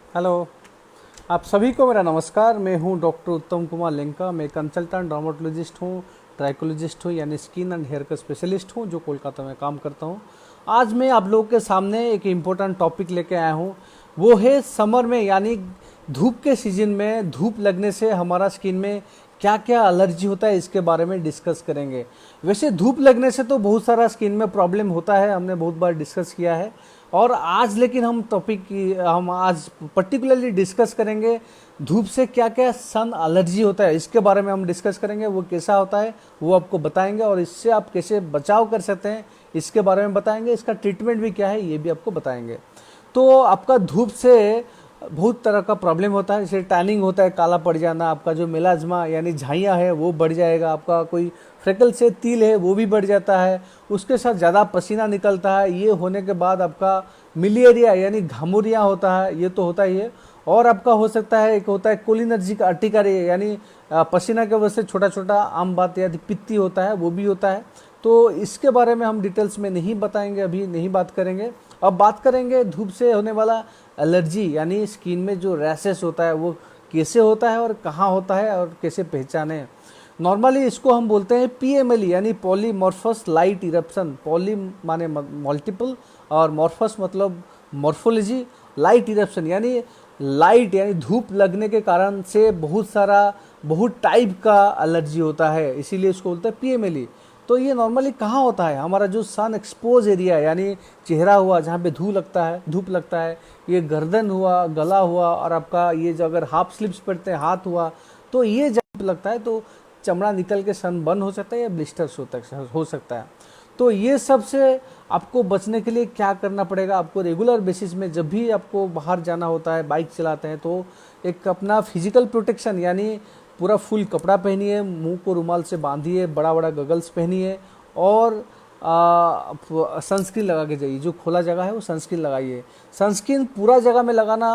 Hello. आप सभी को मेरा नमस्कार। मैं हूं डॉक्टर उत्तम कुमार लेंका। मैं कंसल्टेंट डर्मेटोलॉजिस्ट हूं, ट्राइकोलॉजिस्ट हूं, यानी स्किन एंड हेयर का स्पेशलिस्ट हूं, जो कोलकाता में काम करता हूं। आज मैं आप लोगों के सामने एक इम्पोर्टेंट टॉपिक लेके आया हूं। वो है समर में, यानी धूप के सीजन में धूप लगने से हमारा स्किन में क्या क्या एलर्जी होता है, इसके बारे में डिस्कस करेंगे। वैसे धूप लगने से तो बहुत सारा स्किन में प्रॉब्लम होता है, हमने बहुत बार डिस्कस किया है। और आज लेकिन हम आज पर्टिकुलरली डिस्कस करेंगे धूप से क्या क्या सन एलर्जी होता है, इसके बारे में हम डिस्कस करेंगे। वो कैसा होता है वो आपको बताएंगे, और इससे आप कैसे बचाव कर सकते हैं इसके बारे में बताएंगे। इसका ट्रीटमेंट भी क्या है ये भी आपको बताएंगे। तो आपका धूप से बहुत तरह का प्रॉब्लम होता है, जैसे टैनिंग होता है, काला पड़ जाना, आपका जो मेलाज्मा यानी झाइयाँ है वो बढ़ जाएगा, आपका कोई फ्रेकल से तिल है वो भी बढ़ जाता है, उसके साथ ज़्यादा पसीना निकलता है। ये होने के बाद आपका मिलिएरिया यानी घामुरिया होता है, ये तो होता ही है। और आपका हो सकता है, एक होता है कोलिनर्जिक अर्टिकारिया, यानी पसीना के वजह से छोटा छोटा आम बात या पित्ती होता है, वो भी होता है। तो इसके बारे में हम डिटेल्स में नहीं बताएंगे, अभी नहीं बात करेंगे। अब बात करेंगे धूप से होने वाला एलर्जी, यानी स्किन में जो रैशेस होता है वो कैसे होता है और कहाँ होता है और कैसे पहचाने। नॉर्मली इसको हम बोलते हैं पीएमएलई, यानी पॉलीमॉर्फस लाइट इरप्शन। पॉली माने मल्टीपल, और मॉर्फस मतलब मॉर्फोलॉजी, लाइट इरप्शन यानी लाइट यानी धूप लगने के कारण से बहुत टाइप का एलर्जी होता है, इसीलिए इसको बोलते हैं पीएमएलई। तो ये नॉर्मली कहाँ होता है? हमारा जो सन एक्सपोज एरिया यानी चेहरा हुआ, जहाँ पे धूप लगता है, ये गर्दन हुआ, गला हुआ, और आपका ये जो अगर हाफ स्लीव्स पहनते हैं हाथ हुआ, तो ये जब लगता है तो चमड़ा निकल के सन बर्न हो सकता है या ब्लिस्टर्स हो सकता है। तो ये सब से आपको बचने के लिए क्या करना पड़ेगा? आपको रेगुलर बेसिस में जब भी आपको बाहर जाना होता है, बाइक चलाते हैं, तो एक अपना फिजिकल प्रोटेक्शन यानी पूरा फुल कपड़ा पहनिए, मुंह को रुमाल से बांधिए, बड़ा बड़ा गगल्स पहनिए, और सनस्क्रीन लगा के जाइए। जो खुला जगह है वो सनस्क्रीन लगाइए। सनस्क्रीन पूरा जगह में लगाना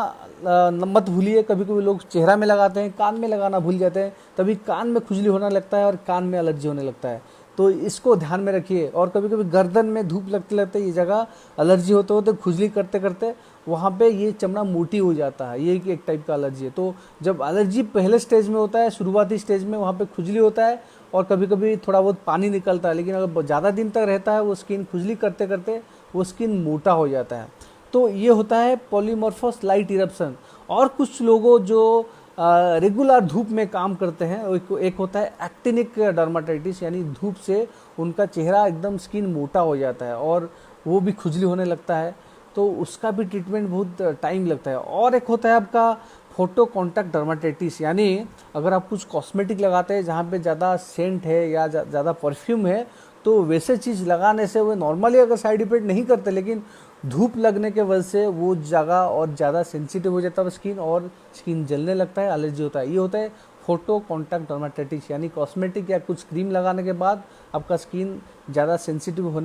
मत भूलिए। कभी कभी लोग चेहरा में लगाते हैं, कान में लगाना भूल जाते हैं, तभी कान में खुजली होने लगता है और कान में एलर्जी होने लगता है। तो इसको ध्यान में रखिए। और कभी कभी गर्दन में धूप लगते लगते ये जगह एलर्जी होते होते खुजली करते करते वहाँ पे ये चमड़ा मोटी हो जाता है, ये एक टाइप का एलर्जी है। तो जब एलर्जी पहले स्टेज में होता है, शुरुआती स्टेज में, वहाँ पे खुजली होता है और कभी कभी थोड़ा बहुत पानी निकलता है, लेकिन अगर ज़्यादा दिन तक रहता है वो स्किन खुजली करते करते वो स्किन मोटा हो जाता है। तो ये होता है पॉलीमॉर्फस लाइट इरप्शन। और कुछ लोगों जो रेगुलर धूप में काम करते हैं, एक होता है एक्टिनिक डर्माटाइटिस, यानी धूप से उनका चेहरा एकदम स्किन मोटा हो जाता है और वो भी खुजली होने लगता है। तो उसका भी ट्रीटमेंट बहुत टाइम लगता है। और एक होता है आपका फोटो कॉन्टैक्ट डर्माटाइटिस, यानी अगर आप कुछ कॉस्मेटिक लगाते हैं जहाँ पे ज़्यादा सेंट है या ज़्यादा परफ्यूम है, तो वैसे चीज़ लगाने से वो नॉर्मली अगर साइड इफेक्ट नहीं करते, लेकिन धूप लगने के वजह से वो जगह और ज़्यादा सेंसिटिव हो जाता है स्किन, और स्किन जलने लगता है, एलर्जी होता है। ये होता है फोटो कॉन्टैक्ट डर्माटाइटिस, यानी कॉस्मेटिक या कुछ क्रीम लगाने के बाद आपका स्किन ज़्यादा सेंसिटिव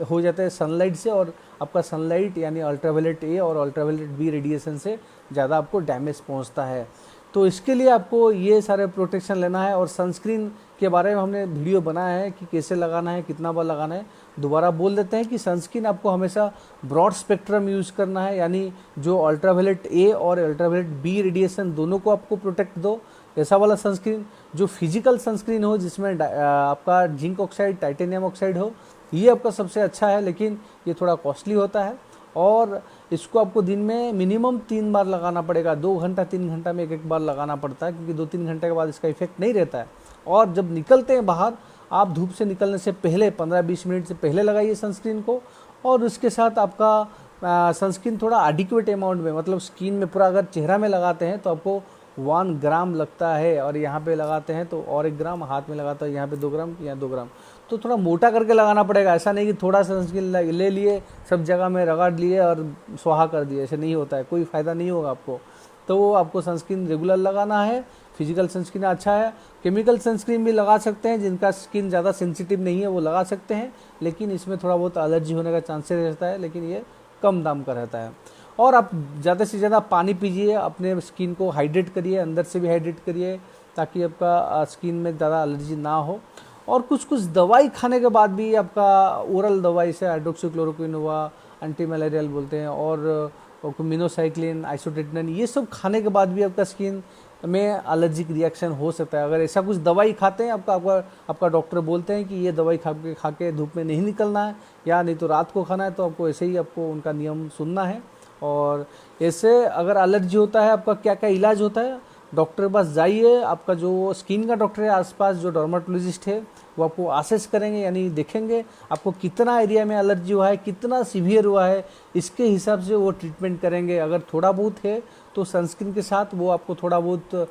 हो जाता है सनलाइट से, और आपका सनलाइट यानी अल्ट्रावायलेट ए और अल्ट्रावायलेट बी रेडिएशन से ज़्यादा आपको डैमेज पहुंचता है। तो इसके लिए आपको ये सारे प्रोटेक्शन लेना है। और सनस्क्रीन के बारे में हमने वीडियो बनाया है कि कैसे लगाना है, कितना बार लगाना है। दोबारा बोल देते हैं कि सनस्क्रीन आपको हमेशा ब्रॉड स्पेक्ट्रम यूज़ करना है, यानी जो अल्ट्रावायलेट ए और अल्ट्रावायलेट बी रेडिएशन दोनों को आपको प्रोटेक्ट दो, ऐसा वाला सनस्क्रीन। जो फिजिकल सनस्क्रीन हो जिसमें आपका जिंक ऑक्साइड, टाइटेनियम ऑक्साइड हो, ये आपका सबसे अच्छा है, लेकिन ये थोड़ा कॉस्टली होता है। और इसको आपको दिन में मिनिमम 3 बार लगाना पड़ेगा। 2 घंटा 3 घंटा में एक बार लगाना पड़ता है, क्योंकि 2-3 घंटे के बाद इसका इफेक्ट नहीं रहता है। और जब निकलते हैं बाहर, आप धूप से निकलने से पहले 15-20 मिनट से पहले लगाइए सनस्क्रीन को। और उसके साथ आपका सनस्क्रीन थोड़ा एडिक्वेट अमाउंट में, मतलब स्किन में पूरा अगर चेहरा में लगाते हैं तो आपको 1 ग्राम लगता है, और यहाँ पे लगाते हैं तो और 1 ग्राम, हाथ में लगाता है यहाँ पे 2 ग्राम, यहाँ 2 ग्राम। तो थोड़ा मोटा करके लगाना पड़ेगा। ऐसा नहीं कि थोड़ा सा सनस्क्रीन ले लिए, सब जगह में रगड़ लिए और स्वाहा कर दिए, ऐसे नहीं होता है, कोई फ़ायदा नहीं होगा आपको। तो आपको सनस्क्रीन रेगुलर लगाना है। फिजिकल सनस्क्रीन अच्छा है। केमिकल सनस्क्रीन भी लगा सकते हैं, जिनका स्किन ज़्यादा सेंसिटिव नहीं है वो लगा सकते हैं, लेकिन इसमें थोड़ा बहुत एलर्जी होने का चांसेस रहता है, लेकिन ये कम दाम का रहता है। और आप ज़्यादा से ज़्यादा पानी पीजिए, अपने स्किन को हाइड्रेट करिए, अंदर से भी हाइड्रेट करिए, ताकि आपका स्किन में ज़्यादा एलर्जी ना हो। और कुछ दवाई खाने के बाद भी आपका ओरल दवाई से हाइड्रोक्सीक्लोरोक्विन हुआ, एंटी मलेरियल बोलते हैं, और और मिनोसाइक्लिन, आइसोट्रिटिन, ये सब खाने के बाद भी आपका स्किन में एलर्जिक रिएक्शन हो सकता है। अगर ऐसा कुछ दवाई खाते हैं, आपका डॉक्टर बोलते हैं कि ये दवाई खा के धूप में नहीं निकलना है या नहीं तो रात को खाना है, तो आपको ऐसे ही आपको उनका नियम सुनना है। और ऐसे अगर एलर्जी होता है, आपका क्या क्या इलाज होता है, डॉक्टर के पास जाइए। आपका जो स्किन का डॉक्टर है आसपास, जो डर्माटोलॉजिस्ट है, वो आपको असेस करेंगे, यानी देखेंगे आपको कितना एरिया में एलर्जी हुआ है, कितना सीवियर हुआ है, इसके हिसाब से वो ट्रीटमेंट करेंगे। अगर थोड़ा बहुत है तो सनस्क्रीन के साथ वो आपको थोड़ा बहुत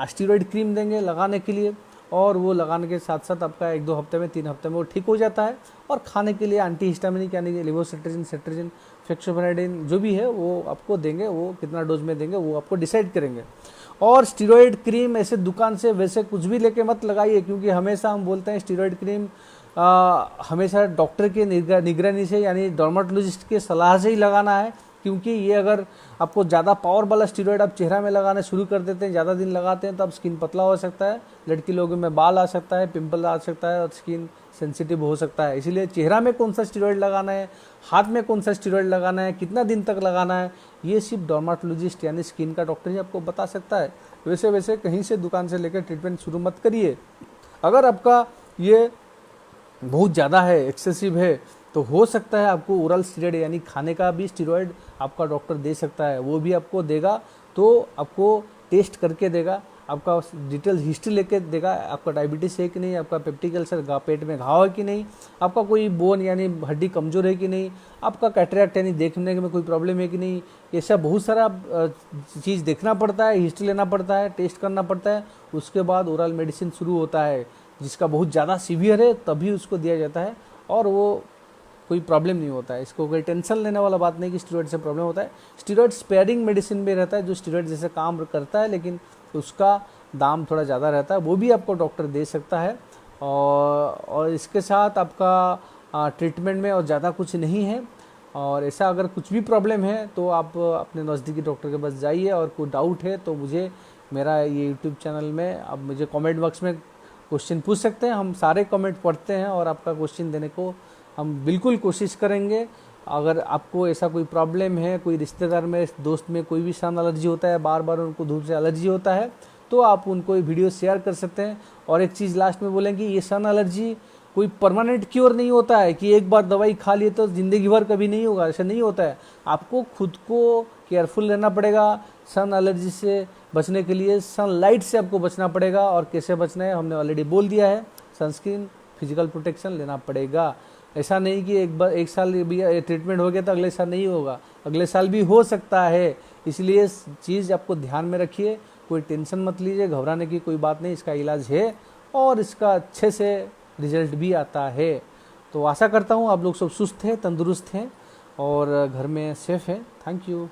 स्टीरॉयड क्रीम देंगे लगाने के लिए, और वो लगाने के साथ साथ आपका 1-2 हफ्ते में, 3 हफ्ते में वो ठीक हो जाता है। और खाने के लिए एंटी हिस्टामिनिक यानी कि लेवोसिट्राजिन, सेट्राजिन, फेक्सोफेनाडिन जो भी है वो आपको देंगे। वो कितना डोज में देंगे वो आपको डिसाइड करेंगे। और स्टीरॉयड क्रीम ऐसे दुकान से वैसे कुछ भी लेके मत लगाइए, क्योंकि हमेशा हम बोलते हैं स्टीरॉयड क्रीम हमेशा डॉक्टर के निगरानी से यानी डर्माटोलॉजिस्ट के सलाह से ही लगाना है। क्योंकि ये अगर आपको ज़्यादा पावर वाला स्टीरॉयड आप चेहरा में लगाना शुरू कर देते हैं, ज़्यादा दिन लगाते हैं, तो आप स्किन पतला हो सकता है, लड़की लोगों में बाल आ सकता है, पिंपल आ सकता है और स्किन सेंसिटिव हो सकता है। इसीलिए चेहरा में कौन सा स्टीरॉयड लगाना है, हाथ में कौन सा स्टीरॉयड लगाना है, कितना दिन तक लगाना है, ये सिर्फ डर्माटोलॉजिस्ट यानी स्किन का डॉक्टर ही आपको बता सकता है। वैसे कहीं से दुकान से लेकर ट्रीटमेंट शुरू मत करिए। अगर आपका ये बहुत ज़्यादा है, एक्सेसिव है, तो हो सकता है आपको ओरल स्टीरॉयड यानी खाने का भी स्टीरॉयड आपका डॉक्टर दे सकता है। वो भी आपको देगा तो आपको टेस्ट करके देगा, आपका डिटेल हिस्ट्री लेके देगा, आपका डायबिटीज़ है कि नहीं, आपका पेप्टिक अल्सर, पेट में घाव है कि नहीं, आपका कोई बोन यानी हड्डी कमज़ोर है कि नहीं, आपका कैटरेक्ट यानी देखने में कोई प्रॉब्लम है कि नहीं। ऐसा बहुत सारा चीज़ देखना पड़ता है, हिस्ट्री लेना पड़ता है, टेस्ट करना पड़ता है। उसके बाद ओरल मेडिसिन शुरू होता है, जिसका बहुत ज़्यादा सीवियर है तभी उसको दिया जाता है, और वो कोई प्रॉब्लम नहीं होता है। इसको कोई टेंशन लेने वाला बात नहीं कि स्टीरॉयड से प्रॉब्लम होता है। स्टीरॉयड स्पेयरिंग मेडिसिन में रहता है, जो स्टीरॉयड जैसे काम करता है, लेकिन उसका दाम थोड़ा ज़्यादा रहता है, वो भी आपको डॉक्टर दे सकता है। और इसके साथ आपका ट्रीटमेंट में और ज़्यादा कुछ नहीं है। और ऐसा अगर कुछ भी प्रॉब्लम है तो आप अपने नज़दीकी डॉक्टर के पास जाइए, और कोई डाउट है तो मुझे मेरा ये यूट्यूब चैनल में आप मुझे कमेंट बॉक्स में क्वेश्चन पूछ सकते हैं। हम सारे कमेंट पढ़ते हैं और आपका क्वेश्चन देने को हम बिल्कुल कोशिश करेंगे। अगर आपको ऐसा कोई प्रॉब्लम है, कोई रिश्तेदार में, दोस्त में कोई भी सन एलर्जी होता है, बार बार उनको धूप से एलर्जी होता है, तो आप उनको ये वीडियो शेयर कर सकते हैं। और एक चीज़ लास्ट में बोलेंगे, ये सन एलर्जी कोई परमानेंट क्योर नहीं होता है कि एक बार दवाई खा लिए तो ज़िंदगी भर कभी नहीं होगा, ऐसा नहीं होता है। आपको खुद को केयरफुल रहना पड़ेगा। सन एलर्जी से बचने के लिए सनलाइट से आपको बचना पड़ेगा, और कैसे बचना है हमने ऑलरेडी बोल दिया है। सनस्क्रीन, फिजिकल प्रोटेक्शन लेना पड़ेगा। ऐसा नहीं कि एक साल भी ट्रीटमेंट हो गया तो अगले साल नहीं होगा, अगले साल भी हो सकता है। इसलिए चीज़ आपको ध्यान में रखिए, कोई टेंशन मत लीजिए, घबराने की कोई बात नहीं। इसका इलाज है और इसका अच्छे से रिजल्ट भी आता है। तो आशा करता हूँ आप लोग सब सुस्त हैं, तंदुरुस्त हैं और घर में सेफ हैं। Thank you.